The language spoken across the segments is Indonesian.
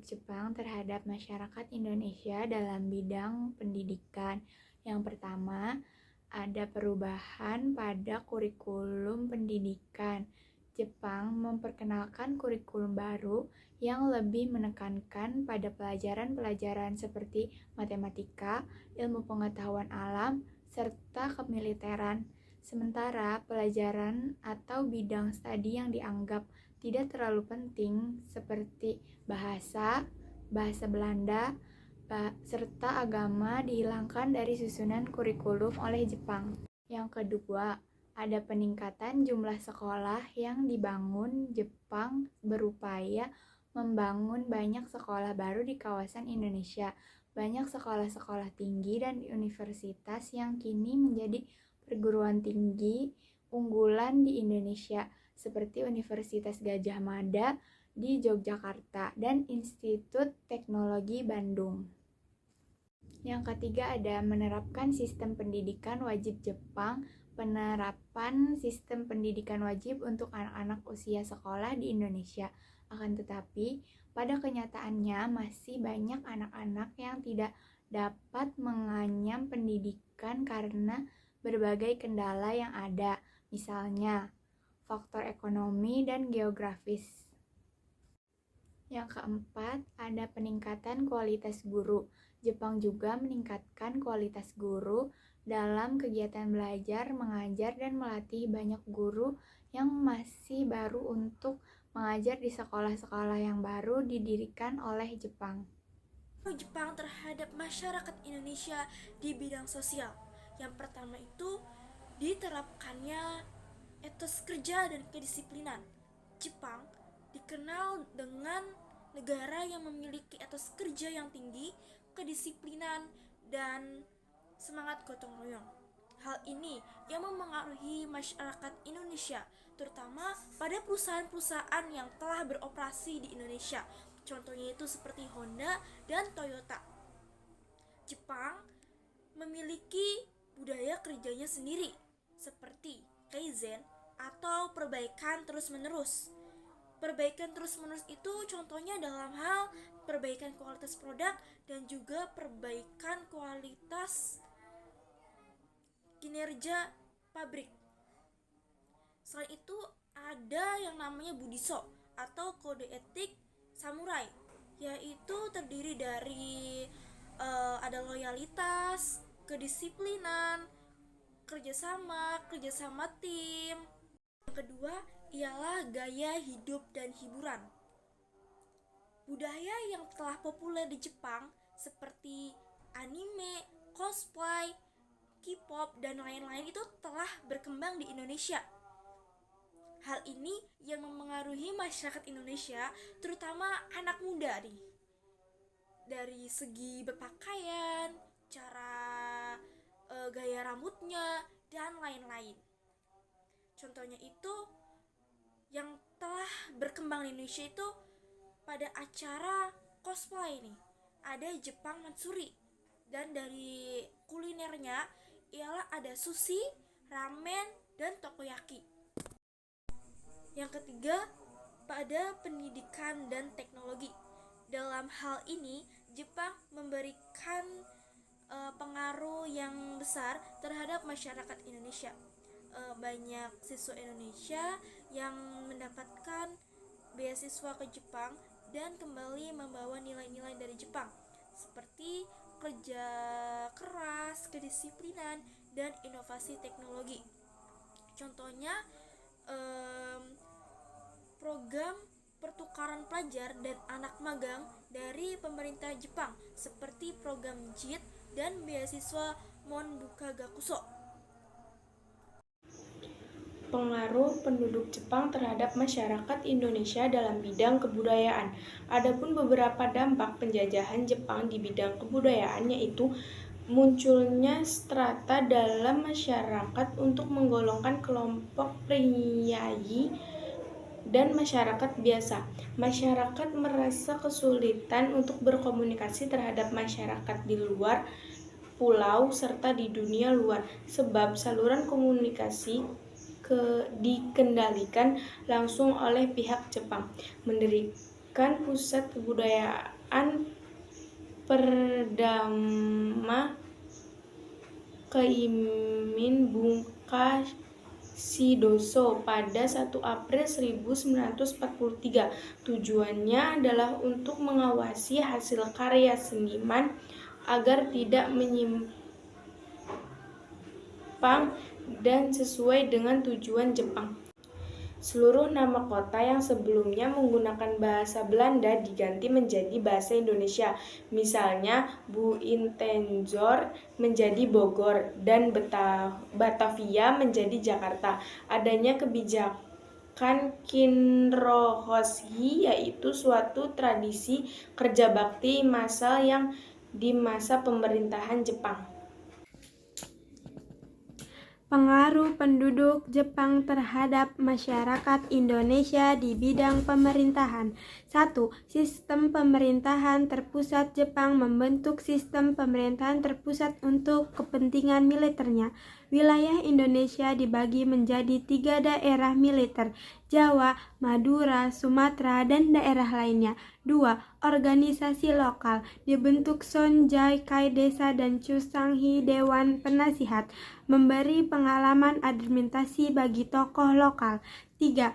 Jepang terhadap masyarakat Indonesia dalam bidang pendidikan. Yang pertama, ada perubahan pada kurikulum pendidikan. Jepang memperkenalkan kurikulum baru yang lebih menekankan pada pelajaran-pelajaran seperti matematika, ilmu pengetahuan alam, serta kemiliteran. Sementara pelajaran atau bidang studi yang dianggap tidak terlalu penting seperti bahasa, bahasa Belanda, serta agama dihilangkan dari susunan kurikulum oleh Jepang. Yang kedua, ada peningkatan jumlah sekolah yang dibangun. Jepang berupaya membangun banyak sekolah baru di kawasan Indonesia. Banyak sekolah-sekolah tinggi dan universitas yang kini menjadi perguruan tinggi unggulan di Indonesia, seperti Universitas Gadjah Mada di Yogyakarta dan Institut Teknologi Bandung. Yang ketiga ada menerapkan sistem pendidikan wajib Jepang. Penerapan sistem pendidikan wajib untuk anak-anak usia sekolah di Indonesia. Akan tetapi, pada kenyataannya masih banyak anak-anak yang tidak dapat menganyam pendidikan karena berbagai kendala yang ada, misalnya faktor ekonomi dan geografis. Yang keempat, ada peningkatan kualitas guru. Jepang juga meningkatkan kualitas guru dalam kegiatan belajar, mengajar, dan melatih banyak guru yang masih baru untuk mengajar di sekolah-sekolah yang baru didirikan oleh Jepang. Jepang terhadap masyarakat Indonesia di bidang sosial. Yang pertama itu diterapkannya etos kerja dan kedisiplinan. Jepang dikenal dengan negara yang memiliki etos kerja yang tinggi, kedisiplinan, dan semangat gotong royong. Hal ini yang memengaruhi masyarakat Indonesia, terutama pada perusahaan-perusahaan yang telah beroperasi di Indonesia. Contohnya itu seperti Honda dan Toyota. Jepang memiliki budaya kerjanya sendiri, seperti kaizen atau perbaikan terus-menerus. Perbaikan terus-menerus itu contohnya dalam hal perbaikan kualitas produk dan juga perbaikan kualitas kinerja pabrik. Selain itu ada yang namanya budiso atau kode etik samurai, yaitu terdiri dari ada loyalitas, kedisiplinan, kerjasama tim. Yang kedua ialah gaya hidup dan hiburan. Budaya yang telah populer di Jepang seperti anime, cosplay, K-pop, dan lain-lain itu telah berkembang di Indonesia. Hal ini yang memengaruhi masyarakat Indonesia, terutama anak muda nih. Dari segi berpakaian, cara gaya rambutnya, dan lain-lain. Contohnya itu yang telah berkembang di Indonesia itu pada acara cosplay nih, ada Jepang Matsuri, dan dari kulinernya ialah ada sushi, ramen, dan takoyaki. Yang ketiga, pada pendidikan dan teknologi. Dalam hal ini, Jepang memberikan pengaruh yang besar terhadap masyarakat Indonesia. Banyak siswa Indonesia yang mendapatkan beasiswa ke Jepang dan kembali membawa nilai-nilai dari Jepang seperti kerja keras, kedisiplinan, dan inovasi teknologi. Contohnya program pertukaran pelajar dan anak magang dari pemerintah Jepang seperti program JIT dan beasiswa Monbuka Gakuso. Pengaruh penduduk Jepang terhadap masyarakat Indonesia dalam bidang kebudayaan. Adapun beberapa dampak penjajahan Jepang di bidang kebudayaan yaitu munculnya strata dalam masyarakat untuk menggolongkan kelompok priayi dan masyarakat biasa. Masyarakat merasa kesulitan untuk berkomunikasi terhadap masyarakat di luar pulau serta di dunia luar sebab saluran komunikasi dikendalikan langsung oleh pihak Jepang. mendirikan pusat kebudayaan Perdama Keimin Bungkasidoso pada 1 April 1943. Tujuannya adalah untuk mengawasi hasil karya seniman agar tidak menyimpang dan sesuai dengan tujuan Jepang. Seluruh nama kota yang sebelumnya menggunakan bahasa Belanda diganti menjadi bahasa Indonesia. Misalnya, Buintenzor menjadi Bogor dan Batavia menjadi Jakarta. Adanya kebijakan Kinrohoshi, yaitu suatu tradisi kerja bakti massal yang di masa pemerintahan Jepang. Pengaruh penduduk Jepang terhadap masyarakat Indonesia di bidang pemerintahan. 1. Sistem pemerintahan terpusat. Jepang membentuk sistem pemerintahan terpusat untuk kepentingan militernya. Wilayah Indonesia dibagi menjadi 3 daerah militer: Jawa, Madura, Sumatera, dan daerah lainnya. 2. Organisasi lokal dibentuk Sonjaikai Desa dan Chusanghi Dewan Penasihat, memberi pengalaman administrasi bagi tokoh lokal. 3.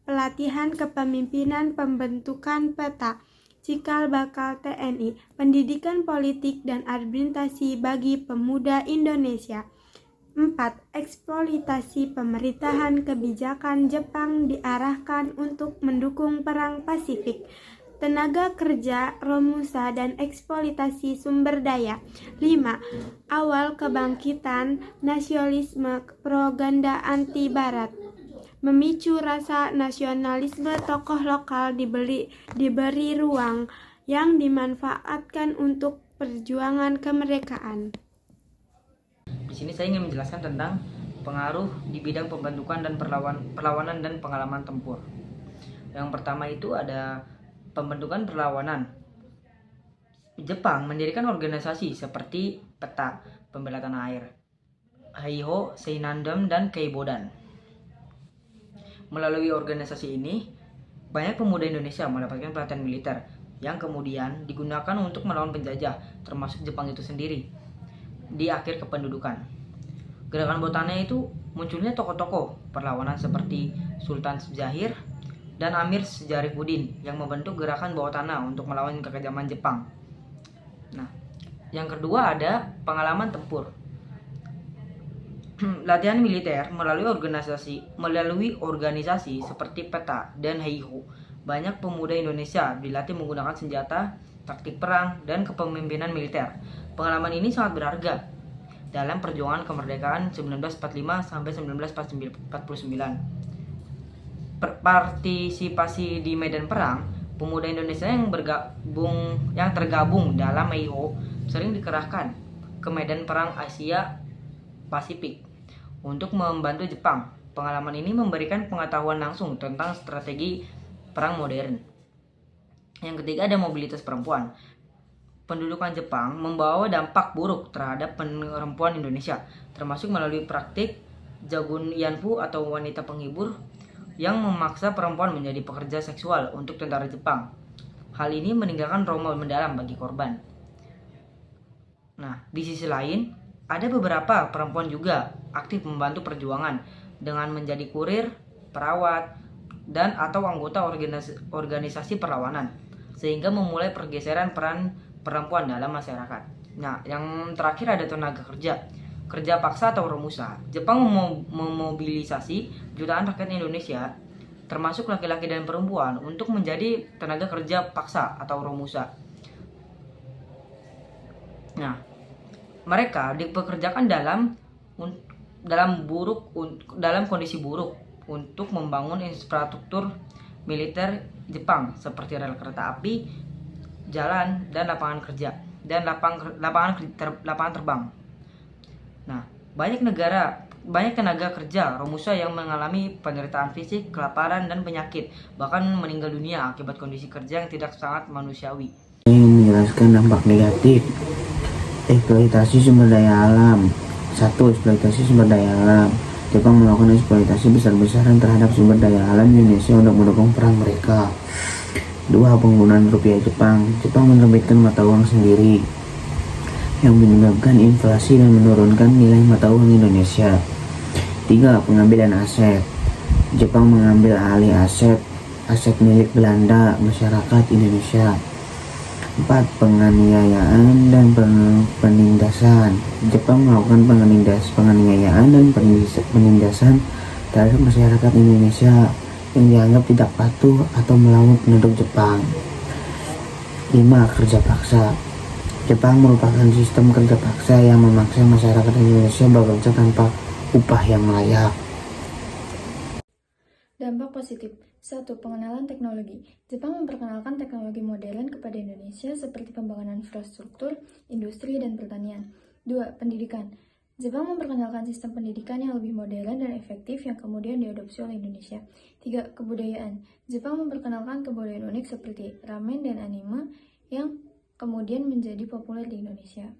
Pelatihan kepemimpinan, pembentukan peta, cikal bakal TNI, pendidikan politik dan administrasi bagi pemuda Indonesia. 4. Eksploitasi pemerintahan kebijakan Jepang diarahkan untuk mendukung Perang Pasifik, tenaga kerja, romusa, dan eksploitasi sumber daya. 5. Awal kebangkitan nasionalisme, propaganda anti barat, memicu rasa nasionalisme, tokoh lokal diberi ruang yang dimanfaatkan untuk perjuangan kemerdekaan. Di sini saya ingin menjelaskan tentang pengaruh di bidang pembentukan dan perlawanan dan pengalaman tempur. Yang pertama itu ada pembentukan perlawanan. Jepang mendirikan organisasi seperti Peta Pembela Tanah Air, Heiho, Seinandem, dan Keibodan. Melalui organisasi ini, banyak pemuda Indonesia mendapatkan pelatihan militer yang kemudian digunakan untuk melawan penjajah, termasuk Jepang itu sendiri. Di akhir kependudukan, gerakan bawah tanah itu munculnya tokoh-tokoh perlawanan seperti Sultan Syahrir dan Amir Syarifuddin yang membentuk gerakan bawah tanah untuk melawan kekejaman Jepang. Nah, yang kedua ada pengalaman tempur. Latihan militer melalui organisasi seperti Peta dan Heiho. Banyak pemuda Indonesia dilatih menggunakan senjata, taktik perang, dan kepemimpinan militer. Pengalaman ini sangat berharga dalam perjuangan kemerdekaan 1945 sampai 1949. Partisipasi di medan perang, pemuda Indonesia yang tergabung dalam Heiho sering dikerahkan ke medan perang Asia Pasifik untuk membantu Jepang. Pengalaman ini memberikan pengetahuan langsung tentang strategi perang modern. Yang ketiga ada mobilitas perempuan. Pendudukan Jepang membawa dampak buruk terhadap perempuan Indonesia, termasuk melalui praktik jagun yanfu atau wanita penghibur yang memaksa perempuan menjadi pekerja seksual untuk tentara Jepang. Hal ini meninggalkan trauma mendalam bagi korban. Nah, di sisi lain, ada beberapa perempuan juga aktif membantu perjuangan dengan menjadi kurir, perawat, dan atau anggota organisasi perlawanan, sehingga memulai pergeseran peran perempuan dalam masyarakat. Nah, yang terakhir ada tenaga kerja paksa atau romusa. Jepang memobilisasi jutaan rakyat Indonesia, termasuk laki-laki dan perempuan, untuk menjadi tenaga kerja paksa atau romusa. Nah, mereka dipekerjakan dalam kondisi buruk untuk membangun infrastruktur militer Jepang seperti rel kereta api, jalan, dan lapangan kerja dan lapangan terbang. Nah, banyak tenaga kerja romusa yang mengalami penderitaan fisik, kelaparan, dan penyakit, bahkan meninggal dunia akibat kondisi kerja yang tidak sangat manusiawi. Saya ingin menjelaskan dampak negatif eksploitasi sumber daya alam. 1. Eksploitasi sumber daya alam. Jepang melakukan eksploitasi besar-besaran terhadap sumber daya alam Indonesia untuk mendukung perang mereka. 2. Penggunaan rupiah Jepang. Jepang menerbitkan mata uang sendiri yang menyebabkan inflasi dan menurunkan nilai mata uang Indonesia. 3. Pengambilan aset. Jepang mengambil alih aset milik Belanda masyarakat Indonesia. 4. Penganiayaan dan penindasan. Jepang melakukan penganiayaan dan penindasan terhadap masyarakat Indonesia yang dianggap tidak patuh atau melawan penduduk Jepang. 5. Kerja paksa. Jepang merupakan sistem kerja paksa yang memaksa masyarakat Indonesia bekerja tanpa upah yang layak. Dampak positif. 1. Pengenalan teknologi. Jepang memperkenalkan teknologi modern kepada Indonesia seperti pembangunan infrastruktur, industri, dan pertanian. 2. Pendidikan. Jepang memperkenalkan sistem pendidikan yang lebih modern dan efektif yang kemudian diadopsi oleh Indonesia. 3. Kebudayaan. Jepang memperkenalkan kebudayaan unik seperti ramen dan anime yang kemudian menjadi populer di Indonesia.